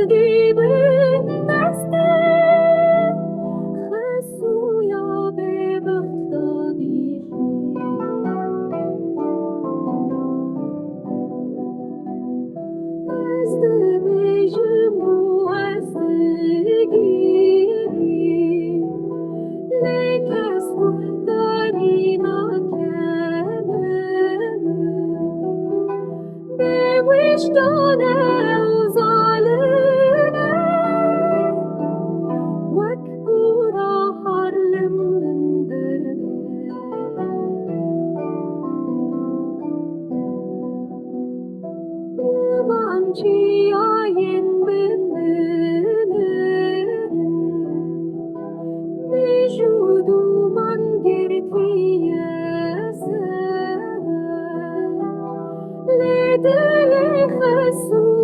di bındaste Khasuya be baghdadi Az bejmu az giri Lekas muhtari وجدانه وزعلانه وكبورة حرلم من درنا وانشي عين بننا بجودو من قرت ياسا لدلي خسو